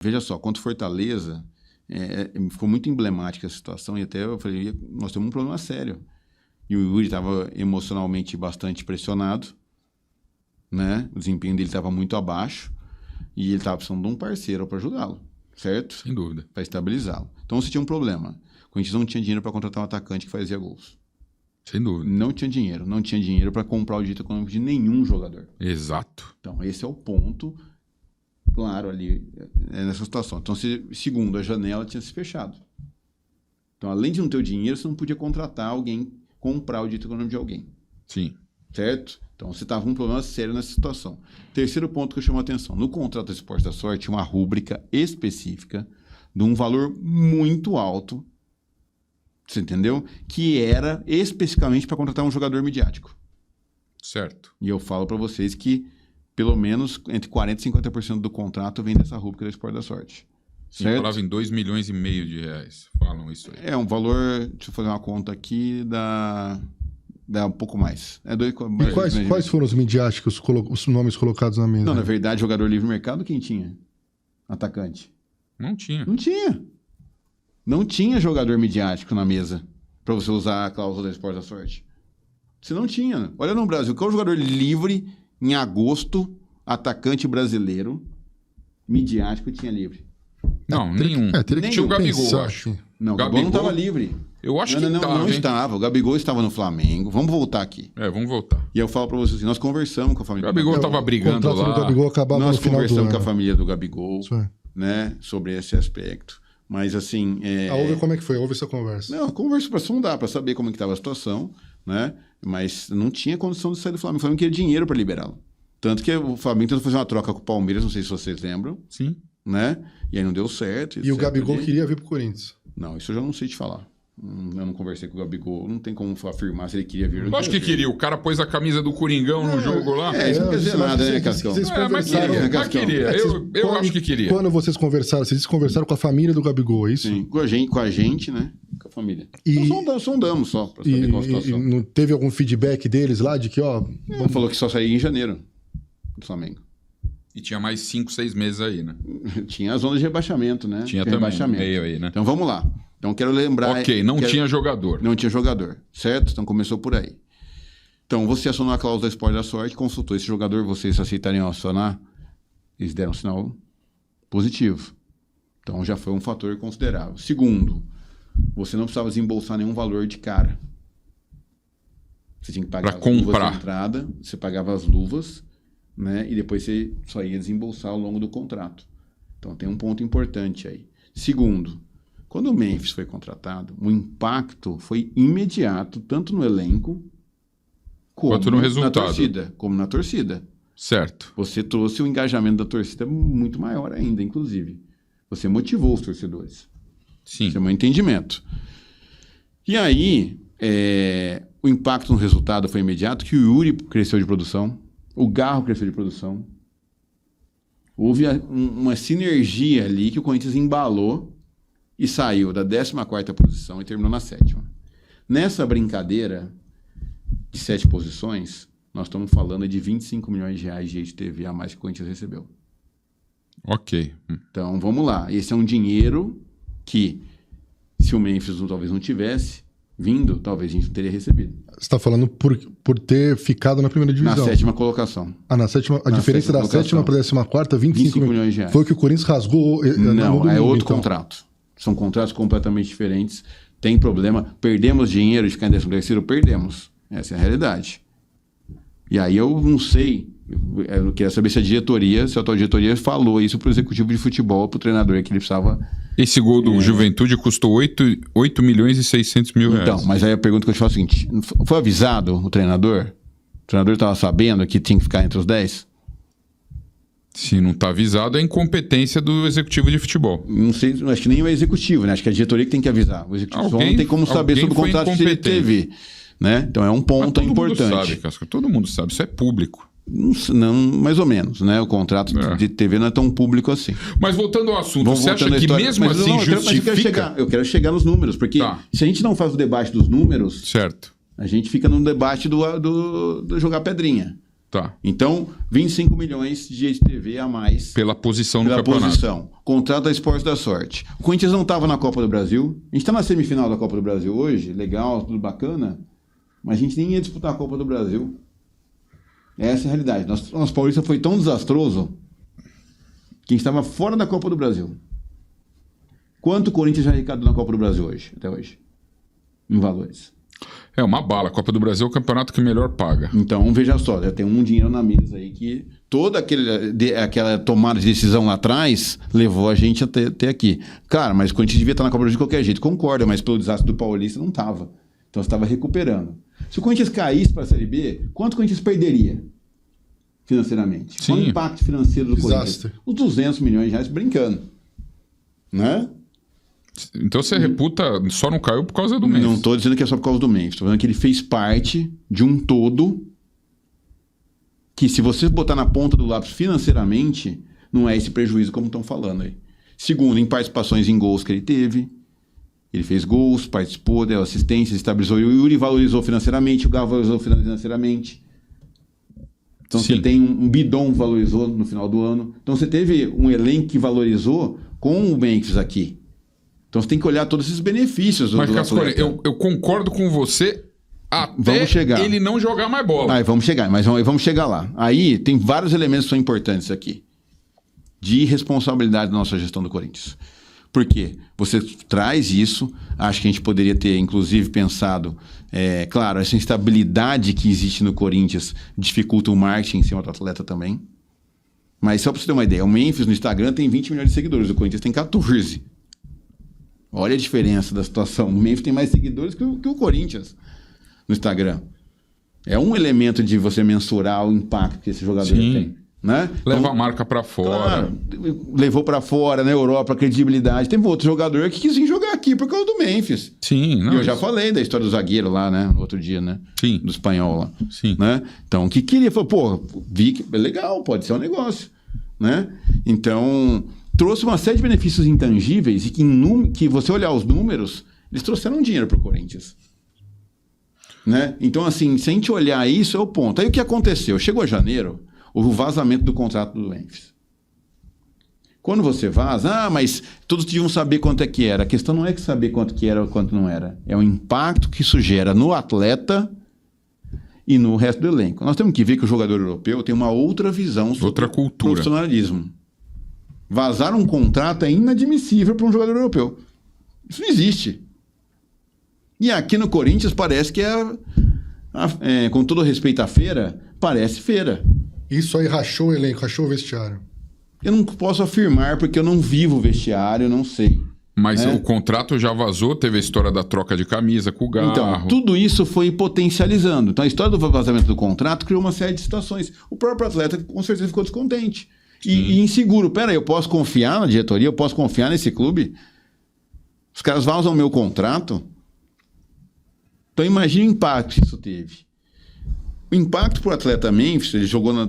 Veja só, contra o Fortaleza, ficou muito emblemática a situação e até eu falei, nós temos um problema sério. E o Yuri estava emocionalmente bastante pressionado, né? O desempenho dele estava muito abaixo e ele estava precisando de um parceiro para ajudá-lo, certo? Sem dúvida. Para estabilizá-lo. Então, você tinha um problema. O Corinthians não tinha dinheiro para contratar um atacante que fazia gols. Sem dúvida. Não tinha dinheiro para comprar o direito econômico de nenhum jogador. Exato. Então, esse é o ponto claro ali nessa situação. Então, segundo, a janela tinha se fechado. Então, além de não ter o dinheiro, você não podia contratar alguém, comprar o direito econômico de alguém. Sim. Certo? Então, você estava com um problema sério nessa situação. Terceiro ponto que eu chamo a atenção. No contrato do Esporte da Sorte, tinha uma rúbrica específica de um valor muito alto, você entendeu? Que era especificamente para contratar um jogador midiático. Certo. E eu falo para vocês que pelo menos entre 40% e 50% do contrato vem dessa rúbrica do Esporte da Sorte. Sim, certo? falava em 2,5 milhões de reais. Falam isso aí. É um valor, deixa eu fazer uma conta aqui, dá um pouco mais. E quais foram os midiáticos, os nomes colocados na mesa? Não, na verdade, jogador livre mercado, quem tinha? Atacante. Não tinha. Não tinha jogador midiático na mesa para você usar a cláusula do Esporte da Sorte. Você não tinha. Olha no Brasil, qual é o jogador livre em agosto, atacante brasileiro, midiático tinha livre? Não, nenhum. Tinha o Gabigol, eu acho. Não, o Gabigol não estava livre. Eu acho que não estava. O Gabigol estava no Flamengo. Vamos voltar aqui. Vamos voltar. E eu falo para vocês assim, nós conversamos com a família do Gabigol. O Gabigol estava brigando lá. O Gabigol acabava nós no final conversamos com a família do Gabigol, né, sobre esse aspecto. Mas assim... Como é que foi? Houve essa conversa? Não, conversa para sondar, para saber como é que estava a situação, né? Mas não tinha condição de sair do Flamengo. O Flamengo queria dinheiro para liberá-lo. Tanto que o Flamengo tentou fazer uma troca com o Palmeiras, não sei se vocês lembram. Sim. Né? E aí não deu certo. E o Gabigol queria vir pro Corinthians. Não, isso eu já não sei te falar. Eu não conversei com o Gabigol, não tem como afirmar se ele queria vir ou não. Acho que queria. O cara pôs a camisa do Coringão no jogo lá. Isso não quer dizer nada, né, Cascão? Mas queria. Eu acho que queria. Quando vocês conversaram com a família do Gabigol, é isso? Sim, com a gente, né? Com a família. Nós sondamos só, pra saber qual a situação. E não teve algum feedback deles lá de que, Falou que só saía em janeiro do Flamengo. E tinha mais 5, 6 meses aí, né? Tinha a zona de rebaixamento, né? Tinha também, rebaixamento. Meio aí, né? Então vamos lá. Então quero lembrar... tinha jogador. Não tinha jogador, certo? Então começou por aí. Então você acionou a cláusula do Esporte da Sorte, consultou esse jogador, vocês aceitariam acionar? Eles deram um sinal positivo. Então já foi um fator considerável. Segundo, você não precisava desembolsar nenhum valor de cara. Você tinha que pagar as luvas de entrada, você pagava as luvas, né? E depois você só ia desembolsar ao longo do contrato. Então tem um ponto importante aí. Segundo, quando o Memphis foi contratado, o impacto foi imediato, tanto no elenco quanto no resultado. Como na torcida. Certo. Você trouxe o engajamento da torcida muito maior ainda, inclusive. Você motivou os torcedores. Sim. Esse é o meu entendimento. E aí, o impacto no resultado foi imediato, que o Yuri cresceu de produção, o Garro cresceu de produção. Houve uma sinergia ali que o Corinthians embalou e saiu da 14ª posição e terminou na 7ª. Nessa brincadeira de 7 posições, nós estamos falando de 25 milhões de reais de TV a mais que o Corinthians recebeu. Ok. Então, vamos lá. Esse é um dinheiro que, se o Memphis talvez não tivesse vindo, talvez a gente não teria recebido. Você está falando por ter ficado na primeira divisão. Na 7ª colocação. Na 7ª, a diferença da 7ª para a 14ª, 25 milhões de reais. Foi o que o Corinthians rasgou. Não, é outro contrato. São contratos completamente diferentes. Tem problema. Perdemos dinheiro de ficar em 13º? Perdemos. Essa é a realidade. E aí eu não sei, eu queria saber se a atual diretoria falou isso para o executivo de futebol, para o treinador, que ele precisava... Esse gol do Juventude custou 8 milhões e 600 mil reais. Então, mas aí a pergunta que eu te faço é a seguinte, foi avisado o treinador? O treinador estava sabendo que tinha que ficar entre os 10? Se não está avisado, é incompetência do executivo de futebol. Não sei, acho que nem o executivo, né? Acho que a diretoria que tem que avisar. O executivo não tem como saber sobre o contrato de TV. Né? Então é um ponto importante. Todo mundo sabe, Casca. Todo mundo sabe. Isso é público. Não, mais ou menos, né? O contrato de TV não é tão público assim. Mas voltando ao assunto, você acha que mesmo assim justifica? Eu quero chegar nos números, porque se a gente não faz o debate dos números, certo, a gente fica no debate do jogar pedrinha. Tá. Então, 25 milhões de direito de TV a mais. Pela posição no Pela campeonato. posição. Contrato da Esporte da Sorte. O Corinthians não estava na Copa do Brasil. A gente está na semifinal da Copa do Brasil hoje. Legal, tudo bacana. Mas a gente nem ia disputar a Copa do Brasil. Essa é a realidade. Nosso Paulista foi tão desastroso que a gente estava fora da Copa do Brasil. Quanto o Corinthians já arrecadou na Copa do Brasil hoje, até hoje? Em valores. É uma bala. A Copa do Brasil é o campeonato que melhor paga. Então, veja só, já tem um dinheiro na mesa aí que toda aquela tomada de decisão lá atrás levou a gente até aqui. Cara, mas o Corinthians devia estar na Copa do Brasil de qualquer jeito. Concorda, mas pelo desastre do Paulista não estava. Então, você estava recuperando. Se o Corinthians caísse para a Série B, quanto o Corinthians perderia financeiramente? Sim. Qual o impacto financeiro do Desastre. Corinthians? Os 200 milhões de reais brincando. Né? Então você reputa, só não caiu por causa do Memphis. Não estou dizendo que é só por causa do Memphis. Estou dizendo que ele fez parte de um todo que, se você botar na ponta do lápis financeiramente, não é esse prejuízo como estão falando aí. Segundo, em participações em gols que ele teve. Ele fez gols, participou, deu assistência, estabilizou. O Yuri valorizou financeiramente, o Galo valorizou financeiramente. Então Sim. você tem um Bidon valorizou no final do ano. Então você teve um elenco que valorizou com o Memphis aqui. Então você tem que olhar todos esses benefícios do Mas, Cascone, atleta. eu concordo com você até Vamos chegar. ele não jogar mais bola. Aí vamos chegar, mas vamos chegar lá. Aí tem vários elementos que são importantes aqui. De responsabilidade da nossa gestão do Corinthians. Por quê? Você traz isso, acho que a gente poderia ter, inclusive, pensado, claro, essa instabilidade que existe no Corinthians dificulta o marketing em cima do atleta também. Mas só para você ter uma ideia, o Memphis no Instagram tem 20 milhões de seguidores, o Corinthians tem 14. Olha a diferença da situação. O Memphis tem mais seguidores que o Corinthians no Instagram. É um elemento de você mensurar o impacto que esse jogador tem. Né? Leva Então, a marca pra fora. Claro, levou pra fora, na Europa, a credibilidade. Teve outro jogador que quis vir jogar aqui por causa do Memphis. Sim, não. E eu já falei da história do zagueiro lá, né? No outro dia, né? Sim. Do espanhol lá. Sim. Né? Então, que queria, falou, pô, vi que é legal, pode ser um negócio. Né? Então, trouxe uma série de benefícios intangíveis e que você olhar os números, eles trouxeram dinheiro pro Corinthians. Né? Então, assim, se a gente olhar isso, é o ponto. Aí o que aconteceu? Chegou janeiro, houve o vazamento do contrato do Memphis. Quando você vaza, mas todos deviam saber quanto é que era. A questão não é que saber quanto que era ou quanto não era. É o impacto que isso gera no atleta e no resto do elenco. Nós temos que ver que o jogador europeu tem uma outra visão sobre Outra cultura. profissionalismo. Vazar um contrato é inadmissível para um jogador europeu. Isso não existe. E aqui no Corinthians parece que com todo respeito à feira, parece feira. Isso aí rachou o elenco, rachou o vestiário. Eu não posso afirmar porque eu não vivo o vestiário, eu não sei. Mas o contrato já vazou, teve a história da troca de camisa com o Garro. Então, tudo isso foi potencializando. Então, a história do vazamento do contrato criou uma série de situações. O próprio atleta, com certeza, ficou descontente. E inseguro. Peraí, eu posso confiar na diretoria? Eu posso confiar nesse clube? Os caras vazam o meu contrato? Então, imagine o impacto que isso teve. O impacto para o atleta Memphis, ele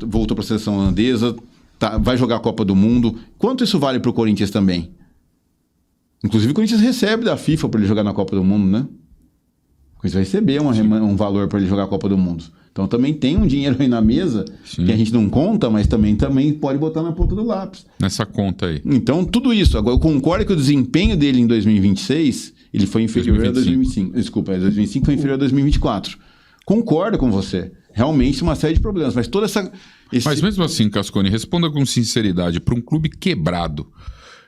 voltou para a seleção holandesa, vai jogar a Copa do Mundo. Quanto isso vale para o Corinthians também? Inclusive, o Corinthians recebe da FIFA para ele jogar na Copa do Mundo, né? O Corinthians vai receber um valor para ele jogar a Copa do Mundo. Então, também tem um dinheiro aí na mesa que a gente não conta, mas também pode botar na ponta do lápis. Nessa conta aí. Então, tudo isso. Agora, eu concordo que o desempenho dele em 2026, ele foi inferior a 2025. Desculpa, 2025 foi inferior a 2024. Concordo com você. Realmente, uma série de problemas. Mas toda essa... Mas mesmo assim, Cascone, responda com sinceridade. Para um clube quebrado,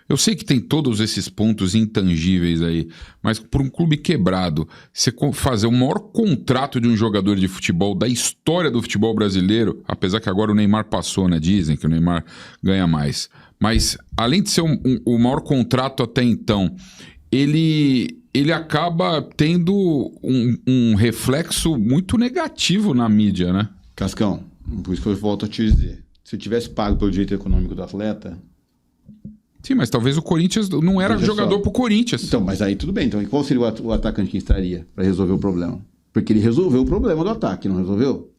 eu sei que tem todos esses pontos intangíveis aí, mas para um clube quebrado, você fazer o maior contrato de um jogador de futebol da história do futebol brasileiro, apesar que agora o Neymar passou, né? Dizem que o Neymar ganha mais. Mas, além de ser o maior contrato até então, ele acaba tendo um reflexo muito negativo na mídia, né? Cascão, por isso que eu volto a te dizer. Se eu tivesse pago pelo direito econômico do atleta... Sim, mas talvez o Corinthians não era jogador pro Corinthians. Então, mas aí tudo bem. Então, qual seria o atacante que estaria para resolver o problema? Porque ele resolveu o problema do ataque, não resolveu?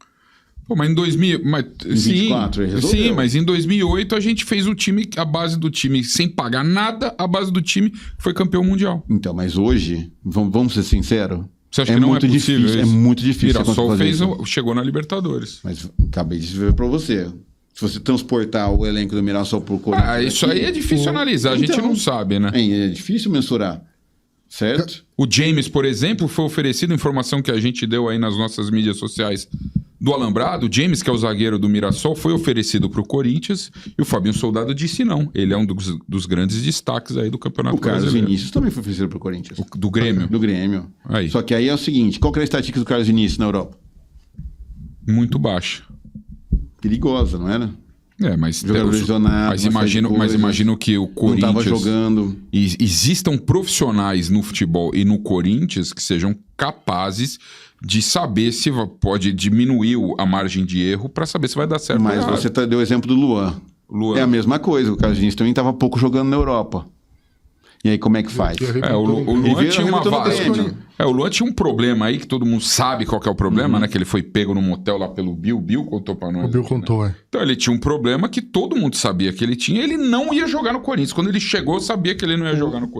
Pô, mas em 2000... Mas, em 24 ele resolveu. Sim, mas em 2008 a gente fez o time, a base do time, sem pagar nada, a base do time foi campeão mundial. Então, mas hoje, vamos ser sinceros, Você acha que não é possível difícil, isso? É muito difícil. Mirassol chegou na Libertadores. Mas acabei de ver para você. Se você transportar o elenco do Mirassol pro Corinthians... Isso aí é difícil analisar, a gente não sabe, né? É difícil mensurar, certo? O James, por exemplo, foi oferecido, informação que a gente deu aí nas nossas mídias sociais do Alambrado. O James, que é o zagueiro do Mirassol, foi oferecido pro Corinthians e o Fabinho Soldado disse não. Ele é um dos grandes destaques aí do Campeonato Brasileiro. O Carlos Brasileiro. Vinícius também foi oferecido pro Corinthians. Do Grêmio? Do Grêmio. Aí. Só que aí é o seguinte, qual que é a estatística do Carlos Vinícius na Europa? Muito baixa. Perigosa, não era? Mas imagino que o Corinthians... Não estava jogando. Existam profissionais no futebol e no Corinthians que sejam capazes de saber se pode diminuir a margem de erro para saber se vai dar certo. Mas você deu o exemplo do Luan. É a mesma coisa. O Carlos Vinícius também estava pouco jogando na Europa. E aí, como é que faz? O Luan tinha uma vasta. O Luan tinha um problema aí, que todo mundo sabe qual que é o problema, né? Que ele foi pego no motel lá pelo Bill. Bill contou pra nós. O Bill contou, né? Então ele tinha um problema que todo mundo sabia que ele tinha. Ele não ia jogar no Corinthians. Quando ele chegou, sabia que ele não ia jogar no Corinthians.